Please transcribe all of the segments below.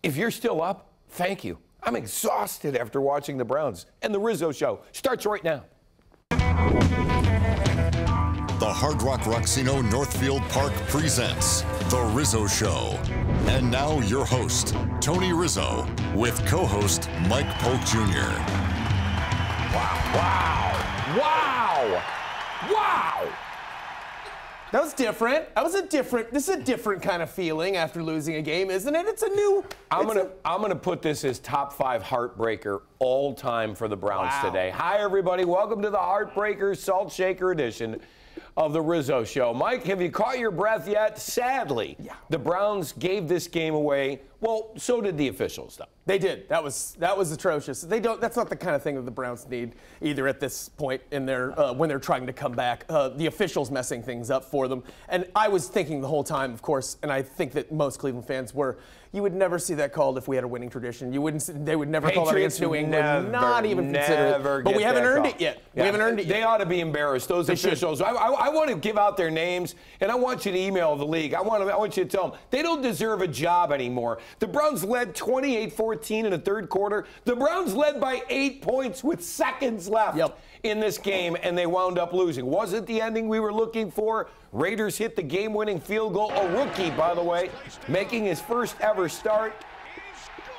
If you're still up, thank you. I'm exhausted after watching the Browns. And the Rizzo Show starts right now. The Hard Rock Roxino Northfield Park presents The Rizzo Show. And now your host, Tony Rizzo, with co-host Mike Polk Jr. Wow! That was different. This is a different kind of feeling after losing a game, isn't it? It's a new. I'm gonna put this as top 5 heartbreaker all time for the Browns today. Hi everybody, welcome to the Heartbreaker Salt Shaker edition of the Rizzo Show. Mike, have you caught your breath yet? Sadly, the Browns gave this game away. Well, so did the officials, though. They did. That was atrocious. They don't. That's not the kind of thing that the Browns need either at this point in their when they're trying to come back. The officials messing things up for them. And I was thinking the whole time, of course, and I think that most Cleveland fans were. You would never see that called if we had a winning tradition. You wouldn't. They would never call that against New England. Not even consider it. But we haven't earned it yet. We haven't earned it yet. They ought to be embarrassed. Those officials. I want to give out their names, and I want you to email the league. I want you to tell them they don't deserve a job anymore. The Browns led 28-14 in the third quarter. The Browns led by 8 points with seconds left in this game, and they wound up losing. Wasn't the ending we were looking for? Raiders hit the game-winning field goal. A rookie, by the way, making his first ever start.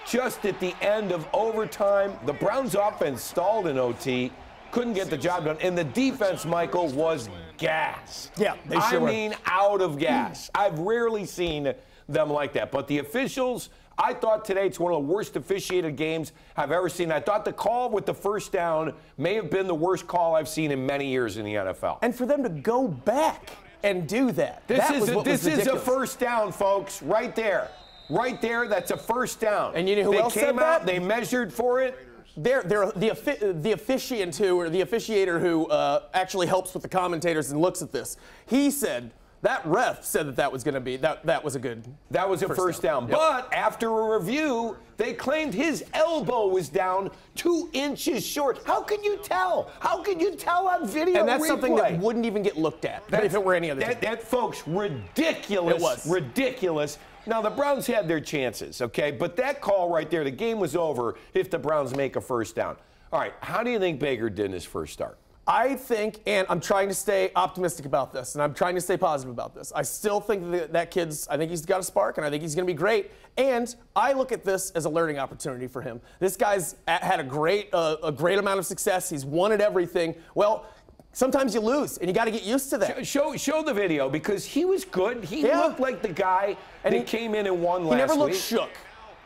Just at the end of overtime, the Browns offense stalled in OT. Couldn't get the job done. And the defense, Michael, was gas. Yeah, they sure were. I mean, out of gas. I've rarely seen them like that. But the officials, I thought today it's one of the worst officiated games I've ever seen. I thought the call with the first down may have been the worst call I've seen in many years in the NFL. And for them to go back and do that. This is a first down, folks, right there. Right there, that's a first down. And you know who else said that? They measured for it. The officiant who, or the officiator who actually helps with the commentators and looks at this, he said that ref said that was going to be that was a good. That was a first down. Yep. But after a review, they claimed his elbow was down 2 inches short. How could you tell? How could you tell on video? And that's replay? Something that wouldn't even get looked at if it were any other team. That, folks, ridiculous. It was ridiculous. Now, the Browns had their chances, okay? But that call right there, the game was over if the Browns make a first down. All right, how do you think Baker did in his first start? I think, and I'm trying to stay optimistic about this, and I'm trying to stay positive about this. I still think that kid's, I think he's got a spark, and I think he's going to be great. And I look at this as a learning opportunity for him. This guy's had a great amount of success. He's won at everything. Well, sometimes you lose, and you got to get used to that. Show the video, because he was good. He looked like the guy that came in and won last week. He never looked shook.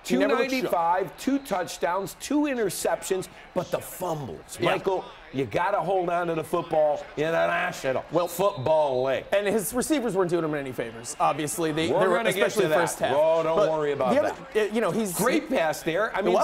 295, 2 touchdowns, 2 interceptions, but the fumbles. Michael, you got to hold on to the football in the National Football League. And his receivers weren't doing him any favors, obviously. They were going to get to the first half. Oh, don't worry about that. You know, he's great pass there. I mean,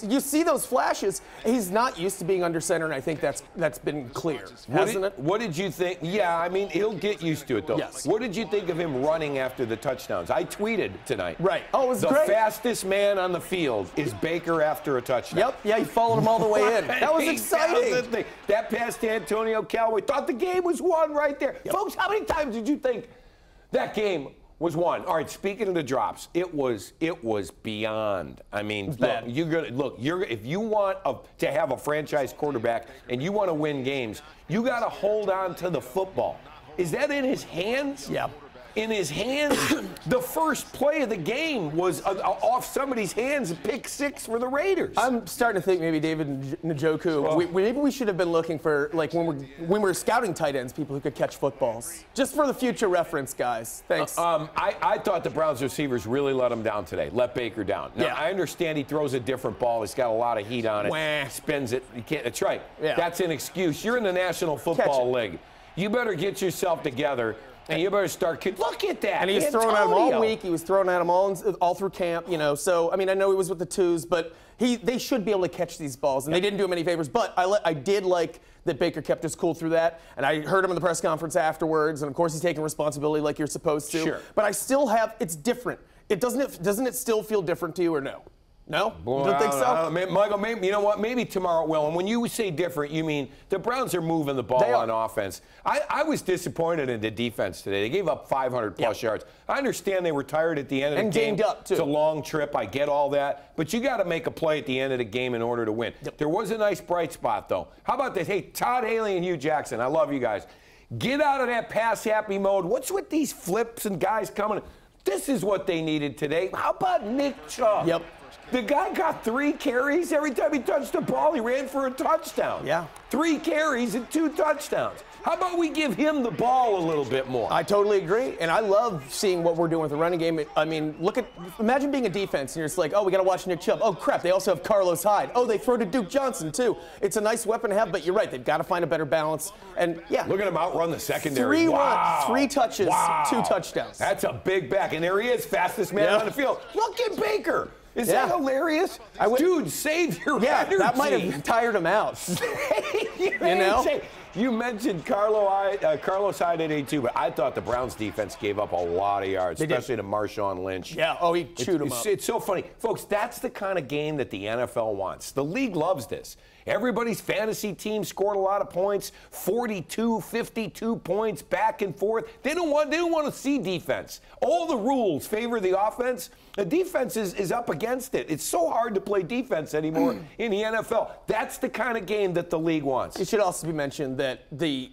you see those flashes. He's not used to being under center, and I think that's been clear, hasn't it? What did you think? Yeah, I mean, he'll get used to it, though. Yes. What did you think of him running after the touchdowns? I tweeted tonight. Right. Oh, it was the great. The fastest man on the field is Baker after a touchdown. Yep. Yeah, he followed him all the way in. That was exciting. That pass to Antonio Callaway, thought the game was won right there. Yep. Folks, how many times did you think that game was won? All right, speaking of the drops, it was beyond. I mean, if you want to have a franchise quarterback and you want to win games, you got to hold on to the football. Is that in his hands? Yeah. In his hands, the first play of the game was off somebody's hands, a pick 6 for the Raiders. I'm starting to think maybe David Njoku. Maybe we should have been looking for, like, when we're scouting tight ends, people who could catch footballs. Just for the future reference, guys. Thanks. I thought the Browns receivers really let him down today. Let Baker down. Now, I understand he throws a different ball. He's got a lot of heat on it. Spins it. You can't. That's right. Yeah. That's an excuse. You're in the National Football League. You better get yourself together. And you better start. Look at that. And he was throwing at him all week. He was throwing at him all through camp. You know. So I mean, I know he was with the twos, but they should be able to catch these balls, and they didn't do him any favors. But I did like that Baker kept his cool through that, and I heard him in the press conference afterwards, and of course he's taking responsibility like you're supposed to. Sure. But I still have. It's different. Doesn't it still feel different to you, or no? No? Boy, You don't think so? Michael, maybe, you know what? Maybe tomorrow it will. And when you say different, you mean the Browns are moving the ball on offense. I was disappointed in the defense today. They gave up 500-plus yards. I understand they were tired at the end of the game. And gamed up, too. It's a long trip. I get all that. But you got to make a play at the end of the game in order to win. Yep. There was a nice bright spot, though. How about this? Hey, Todd Haley and Hugh Jackson, I love you guys. Get out of that pass-happy mode. What's with these flips and guys coming? This is what they needed today. How about Nick Chubb? Yep. The guy got 3 carries. Every time he touched the ball, he ran for a touchdown. Yeah. 3 carries and 2 touchdowns. How about we give him the ball a little bit more? I totally agree, and I love seeing what we're doing with the running game. I mean, imagine being a defense, and you're just like, oh, we got to watch Nick Chubb. Oh, crap, they also have Carlos Hyde. Oh, they throw to Duke Johnson, too. It's a nice weapon to have, but you're right, they've got to find a better balance. And, yeah. Look at him outrun the secondary. 3 touches, 2 touchdowns. That's a big back, and there he is, fastest man on the field. Look at Baker. Is that hilarious? Dude, save your energy. That might have tired him out. you know? You mentioned Carlos Hyde at 82, but I thought the Browns defense gave up a lot of yards, especially to Marshawn Lynch. Yeah, he chewed him up. It's so funny. Folks, that's the kind of game that the NFL wants. The league loves this. Everybody's fantasy team scored a lot of points, 42, 52 points, back and forth. They don't want to see defense. All the rules favor the offense. The defense is up against it. It's so hard to play defense anymore in the NFL. That's the kind of game that the league wants. It should also be mentioned that the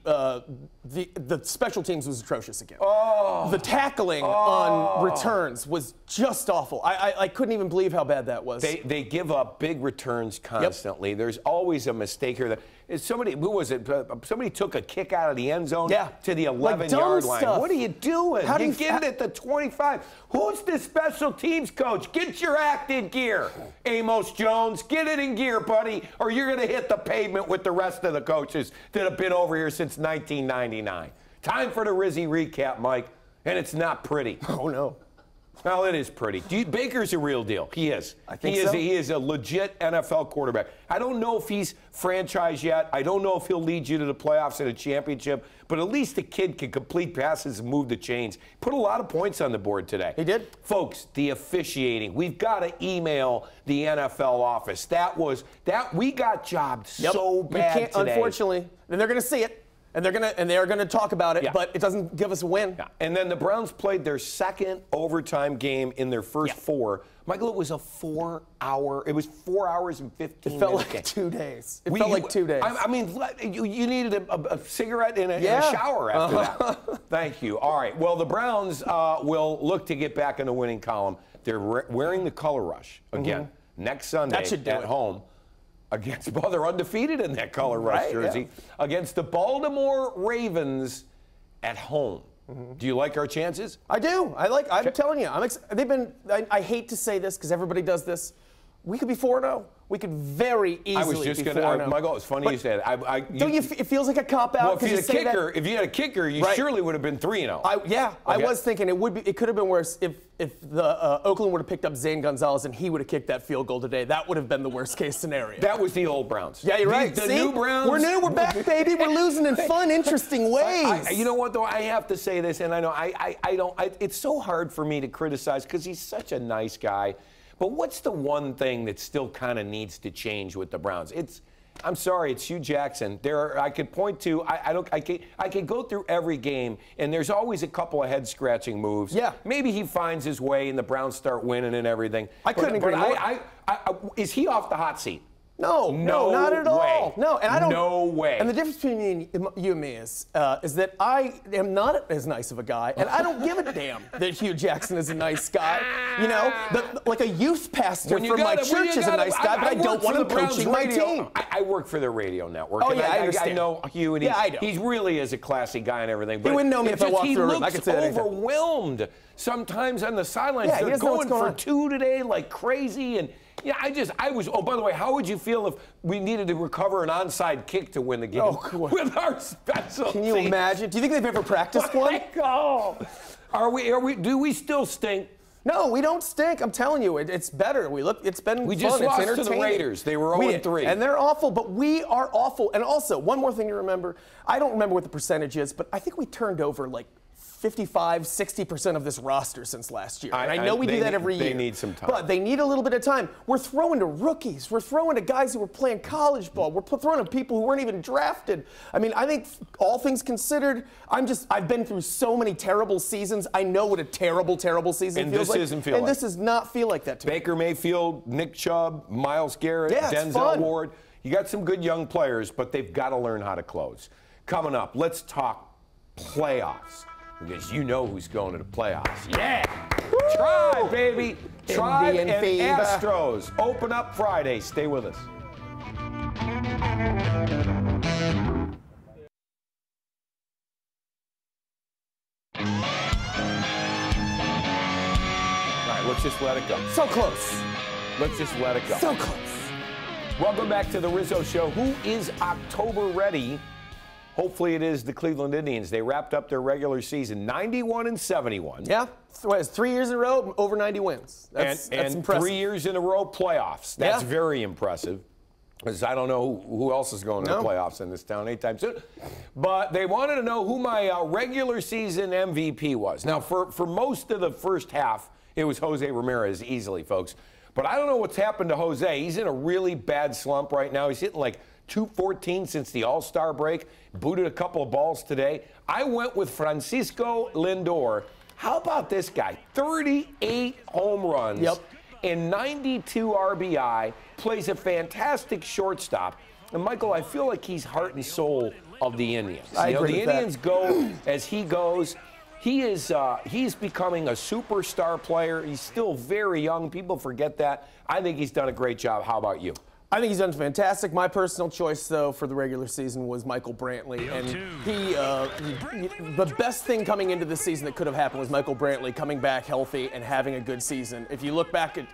special teams was atrocious again. The tackling on returns was just awful. I couldn't even believe how bad that was. They give up big returns constantly. Yep. There's always a mistake here. Somebody took a kick out of the end zone to the 11-yard line. What are you doing? You get it at the 25. Who's the special teams coach? Get your act in gear, Amos Jones. Get it in gear, buddy, or you're going to hit the pavement with the rest of the coaches that have been over here since 1999. Time for the Rizzy recap, Mike, and it's not pretty. Oh, no. Well, it is pretty. Baker's a real deal. He is. I think so. He is a legit NFL quarterback. I don't know if he's franchised yet. I don't know if he'll lead you to the playoffs and a championship, but at least the kid can complete passes and move the chains. Put a lot of points on the board today. He did. Folks, the officiating. We've got to email the NFL office. We got jobbed so bad today. Unfortunately, and they're going to see it. And they are gonna talk about it, but it doesn't give us a win. Yeah. And then the Browns played their second overtime game in their first 4. Michael, it was a 4-hour. It was 4 hours and 15 minutes. It felt like 2 days. It felt like 2 days. I mean, you needed a cigarette and a shower after that. Thank you. All right. Well, the Browns will look to get back in the winning column. They're wearing the color rush again next Sunday at home. They're undefeated in that color rush jersey against the Baltimore Ravens at home. Do you like our chances? I do. I'm telling you. I hate to say this because everybody does this. We could be 4-0. We could very easily be 4-0. Michael, it's funny you said it. Don't you? It feels like a cop-out. Well, if you had a kicker, you surely would have been 3-0. I was thinking it could have been worse if the Oakland would have picked up Zane Gonzalez and he would have kicked that field goal today. That would have been the worst-case scenario. That was the old Browns. Yeah, you're right. The new Browns. We're new. We're back, baby. We're losing in fun, interesting ways. You know what, though? I have to say this, and I know I don't. It's so hard for me to criticize because he's such a nice guy. But what's the one thing that still kind of needs to change with the Browns? I'm sorry, it's Hugh Jackson. I could point to. I could go through every game, and there's always a couple of head-scratching moves. Yeah. Maybe he finds his way, and the Browns start winning and everything. I couldn't agree more. Is he off the hot seat? No, not at all. No, and I don't. No way. And the difference between you and me is that I am not as nice of a guy, and I don't give a damn that Hugh Jackson is a nice guy. You know, like a youth pastor from my church is a nice guy, but I don't want him coaching my team. I work for the radio network. Oh, yeah, I understand. I know Hugh, and I know. He really is a classy guy and everything. But he wouldn't know me if I walked through a room. I could say that. He looks overwhelmed sometimes on the sidelines. They're going for 2 today like crazy, and yeah, I was. Oh, by the way, how would you feel if we needed to recover an onside kick to win the game with our special Can you imagine? Do you think they've ever practiced one? Do we still stink? No, we don't stink. I'm telling you, it's better. It's been fun. We just lost it's to the Raiders. They were 0-3. And they're awful, but we are awful. And also, one more thing to remember. I don't remember what the percentage is, but I think we turned over like 55, 60% of this roster since last year. And I know we do that every year. They need some time. But they need a little bit of time. We're throwing to rookies. We're throwing to guys who were playing college ball. We're throwing to people who weren't even drafted. I mean, I think all things considered, I've been through so many terrible seasons. I know what a terrible, terrible season feels like. And this does not feel like that to me. Baker Mayfield, Nick Chubb, Myles Garrett, Denzel Ward. You got some good young players, but they've got to learn how to close. Coming up, let's talk playoffs, because you know who's going to the playoffs. Yeah! Woo! Tribe, baby! Tribe and Astros open up Friday. Stay with us. All right, let's just let it go. So close. Let's just let it go. So close. Welcome back to the Rizzo Show. Who is October ready? Hopefully it is the Cleveland Indians. They wrapped up their regular season 91-71. Yeah, it's 3 years in a row, over 90 wins. That's impressive. 3 years in a row playoffs. That's very impressive. Because I don't know who else is going to the playoffs in this town anytime soon. But they wanted to know who my regular season MVP was. Now, for most of the first half, it was Jose Ramirez easily, folks. But I don't know what's happened to Jose. He's in a really bad slump right now. He's hitting like .214 since the All-Star break. Booted a couple of balls today. I went with Francisco Lindor. How about this guy? 38 home runs and 92 RBI. Plays a fantastic shortstop. And, Michael, I feel like he's heart and soul of the Indians. I agree with that. The Indians go as he goes. He's becoming a superstar player. He's still very young. People forget that. I think he's done a great job. How about you? I think he's done fantastic. My personal choice, though, for the regular season was Michael Brantley. And the best thing coming into this season that could have happened was Michael Brantley coming back healthy and having a good season. If you look back at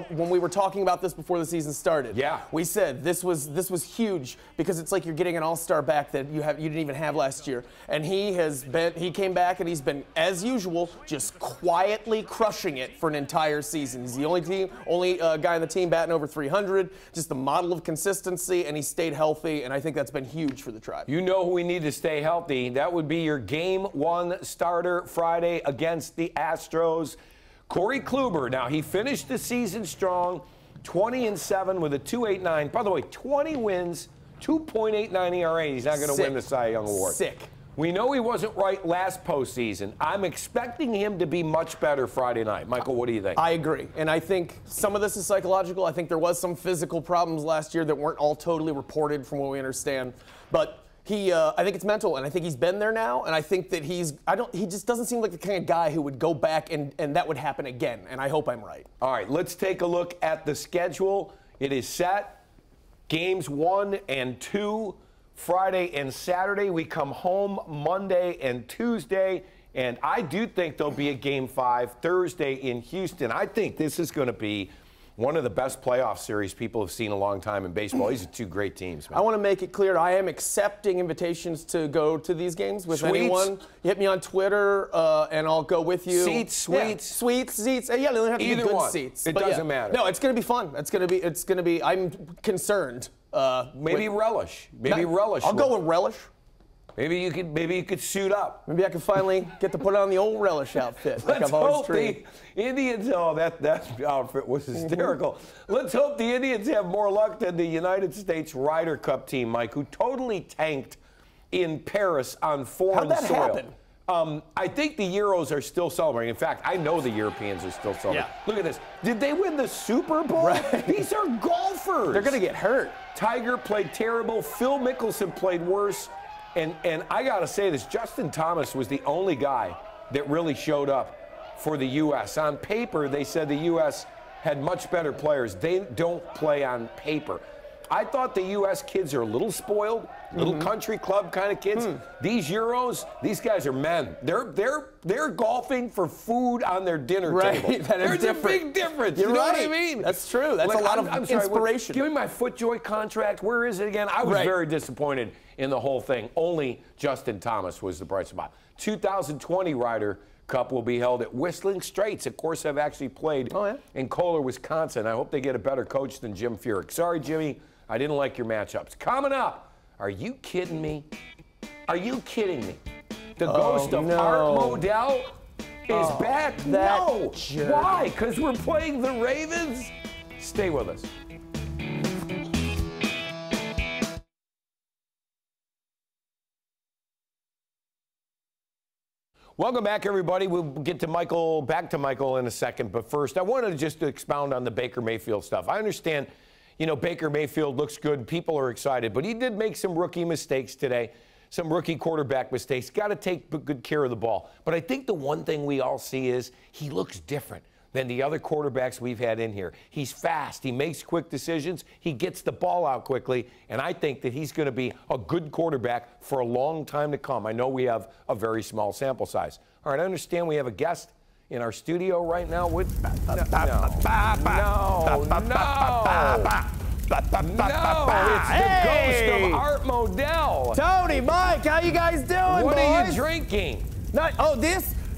when we were talking about this before the season started, we said this was huge because it's like you're getting an all-star back that you didn't even have last year. And he came back and he's been, as usual, just quietly crushing it for an entire season. He's the only guy on the team batting over 300. Just the model of consistency, and he stayed healthy, and I think that's been huge for the Tribe. You know who we need to stay healthy. That would be your Game 1 starter Friday against the Astros, Corey Kluber. Now, he finished the season strong, 20-7 with a 2.89. By the way, 20 wins, 2.89 ERA. He's not going to win the Cy Young Award. Sick. We know he wasn't right last postseason. I'm expecting him to be much better Friday night. Michael, what do you think? I agree. And I think some of this is psychological. I think there was some physical problems last year that weren't all totally reported from what we understand. But I think it's mental, and I think he's been there now. And I think that he just doesn't seem like the kind of guy who would go back and that would happen again. And I hope I'm right. All right, let's take a look at the schedule. It is set. Games 1 and 2. Friday and Saturday. We come home Monday and Tuesday, and I do think there'll be a Game 5 Thursday in Houston. I think this is going to be one of the best playoff series people have seen in a long time in baseball. These are two great teams, man. I want to make it clear I am accepting invitations to go to these games with anyone. Hit me on Twitter, and I'll go with you. Seats, suites. Yeah, suites, seats. Yeah, they don't have to be good seats. It doesn't matter. No, it's going to be fun. It's going to be. I'm concerned. Maybe relish. Maybe relish. I'll go with relish. Maybe you could suit up. Maybe I can finally get to put on the old relish outfit. Let's hope the Indians. Oh, that outfit was hysterical. Let's hope the Indians have more luck than the United States Ryder Cup team, Mike, who totally tanked in Paris on foreign soil. How'd that happen? I think the Euros are still celebrating. In fact, I know the Europeans are still celebrating. Yeah. Look at this. Did they win the Super Bowl? Right. These are golfers. They're going to get hurt. Tiger played terrible. Phil Mickelson played worse. And I got to say this, Justin Thomas was the only guy that really showed up for the U.S. On paper, they said the U.S. had much better players. They don't play on paper. I thought the U.S. kids are a little spoiled, little country club kind of kids. These Euros, these guys are men. They're golfing for food on their dinner table. There's a big difference. You're you know right. what I mean? That's true. That's a lot of inspiration. Give me my FootJoy contract. Where is it again? I was very disappointed in the whole thing. Only Justin Thomas was the bright spot. 2020 Ryder Cup will be held at Whistling Straits. Of course, I've actually played in Kohler, Wisconsin. I hope they get a better coach than Jim Furyk. Sorry, Jimmy. I didn't like your matchups. Coming up, are you kidding me? Are you kidding me? The ghost of Art Modell is back. No. Jerk. Why? Because we're playing the Ravens? Stay with us. Welcome back, everybody. We'll get to back to Michael in a second. But first, I wanted to just expound on the Baker Mayfield stuff. I understand, Baker Mayfield looks good. People are excited. But he did make some rookie mistakes today, some rookie quarterback mistakes. Got to take good care of the ball. But I think the one thing we all see is he looks different than the other quarterbacks we've had in here. He's fast. He makes quick decisions. He gets the ball out quickly. And I think that he's going to be a good quarterback for a long time to come. I know we have a very small sample size. All right, I understand we have a guest in our studio right now with... No, it's the ghost of Art Modell. Tony, Mike, how you guys doing, What boys? are you drinking?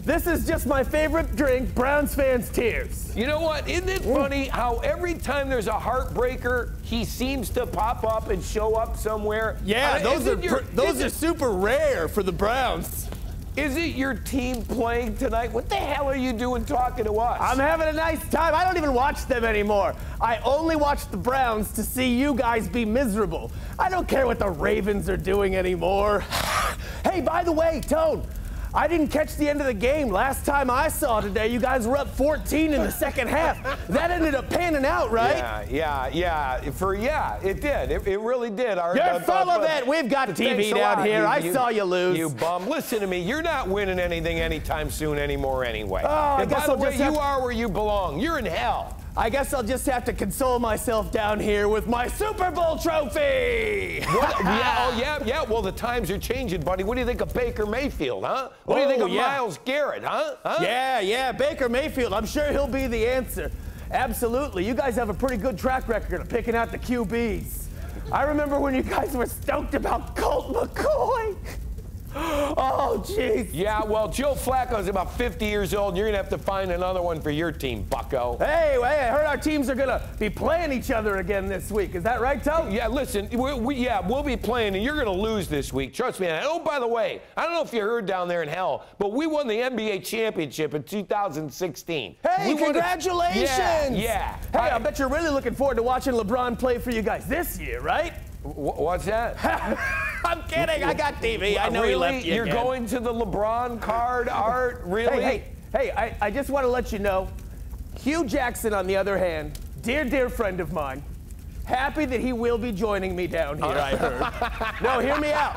This is just my favorite drink, Browns fans' tears. You know what? Isn't it funny how every time there's a heartbreaker, he seems to pop up and show up somewhere? Yeah, those are super rare for the Browns. Is it your team playing tonight? What the hell are you doing talking to us? I'm having a nice time. I don't even watch them anymore. I only watch the Browns to see you guys be miserable. I don't care what the Ravens are doing anymore. Hey, by the way, Tone, I didn't catch the end of the game. Last time I saw today, you guys were up 14 in the second half. That ended up panning out, right? Yeah. It did. It really did. You're full of it. We've got TV down here. I saw you lose. You bum. Listen to me. You're not winning anything anytime soon anymore anyway. Oh, I guess I'll just you are where you belong. You're in hell. I guess I'll just have to console myself down here with my Super Bowl trophy. What? Yeah. Well, the times are changing, buddy. What do you think of Baker Mayfield, huh? What do you think of Myles Garrett, huh? Yeah, Baker Mayfield. I'm sure he'll be the answer. Absolutely. You guys have a pretty good track record of picking out the QBs. I remember when you guys were stoked about Colt McCoy. Oh, jeez. Yeah, well, Joe Flacco's about 50 years old, and you're going to have to find another one for your team, bucko. Hey, I heard our teams are going to be playing each other again this week. Is that right, Toe? Yeah, listen, we'll be playing, and you're going to lose this week. Trust me. Oh, by the way, I don't know if you heard down there in hell, but we won the NBA championship in 2016. Hey, congratulations. Yeah. Hey, I bet you're really looking forward to watching LeBron play for you guys this year, right? What's that? I'm kidding. I got TV. I know really? He left you. You're again. Going to the LeBron card, Art? Really? Hey, I just want to let you know, Hugh Jackson, on the other hand, dear friend of mine, happy that he will be joining me down here, I heard. No, hear me out.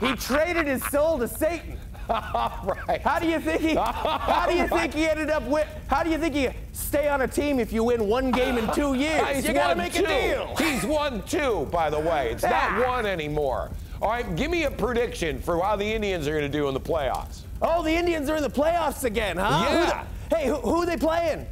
He traded his soul to Satan. Right. How do you think he ended up with? How do you think you stay on a team if you win one game in 2 years? You got to make a deal. He's won 2, by the way. It's not 1 anymore. All right, give me a prediction for how the Indians are going to do in the playoffs. Oh, the Indians are in the playoffs again, huh? Yeah. Who are they playing?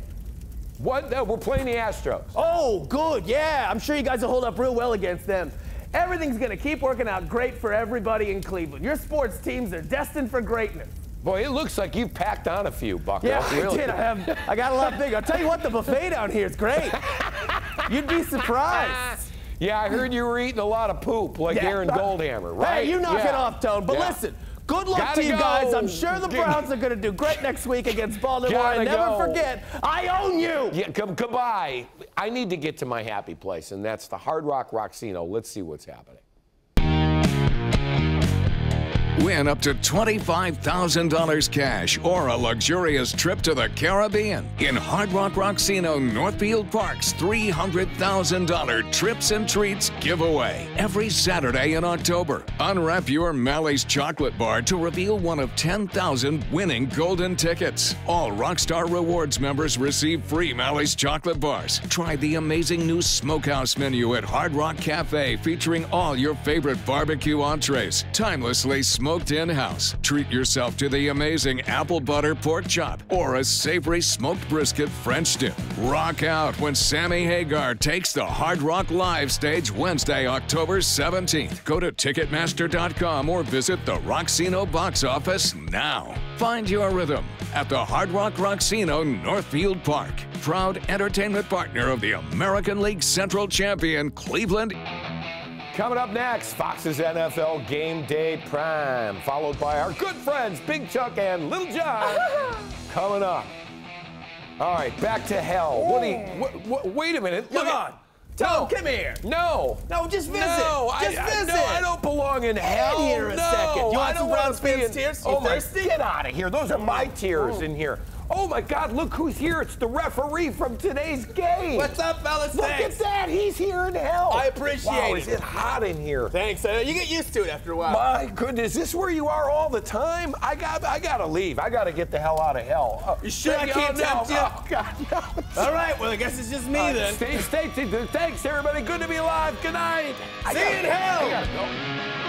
What? No, we're playing the Astros. Oh, good. Yeah, I'm sure you guys will hold up real well against them. Everything's going to keep working out great for everybody in Cleveland. Your sports teams are destined for greatness. Boy, it looks like you packed on a few, Bucko. Yeah, really. I did. I got a lot bigger. I'll tell you what, the buffet down here is great. You'd be surprised. Yeah, I heard you were eating a lot of poop like Aaron Goldhammer, right? Hey, you knock it off, Tone. But listen, good luck to you guys. I'm sure the Browns are going to do great next week against Baltimore. And never forget, I own you. Yeah, goodbye. I need to get to my happy place, and that's the Hard Rock Rocksino. Let's see what's happening. Win up to $25,000 cash or a luxurious trip to the Caribbean in Hard Rock Rocksino Northfield Park's $300,000 Trips and Treats giveaway every Saturday in October. Unwrap your Mally's chocolate bar to reveal one of 10,000 winning golden tickets. All Rockstar Rewards members receive free Mally's chocolate bars. Try the amazing new Smokehouse menu at Hard Rock Cafe featuring all your favorite barbecue entrees, timelessly smoked in-house. Treat yourself to the amazing apple butter pork chop or a savory smoked brisket French dip. Rock out when Sammy Hagar takes the Hard Rock Live stage Wednesday, October 17th. Go to Ticketmaster.com or visit the Rocksino box office now. Find your rhythm at the Hard Rock Rocksino Northfield Park. Proud entertainment partner of the American League Central champion Cleveland. Coming up next, Fox's NFL Game Day Prime, followed by our good friends Big Chuck and Little John. Coming up. All right, back to hell. Wait a minute. Come on. Tom, come here. No. No, just visit. No, just visit. No, I don't belong in hell. Get here a second. You want some Browns fans' tears? Oh, You thirsty? Get out of here. Those are my tears in here. Oh, my God, look who's here. It's the referee from today's game. What's up, fellas? Look Thanks. at that. He's here in hell. I appreciate wow, it. Is it hot in here? Thanks. You get used to it after a while. My goodness, is this where you are all the time? I gotta leave. I gotta get the hell out of hell. You sure I can't tempt you? Oh, God, no. All right, well, I guess it's just me then. Stay. Thanks, everybody. Good to be alive. Good night. See you in hell. I gotta go.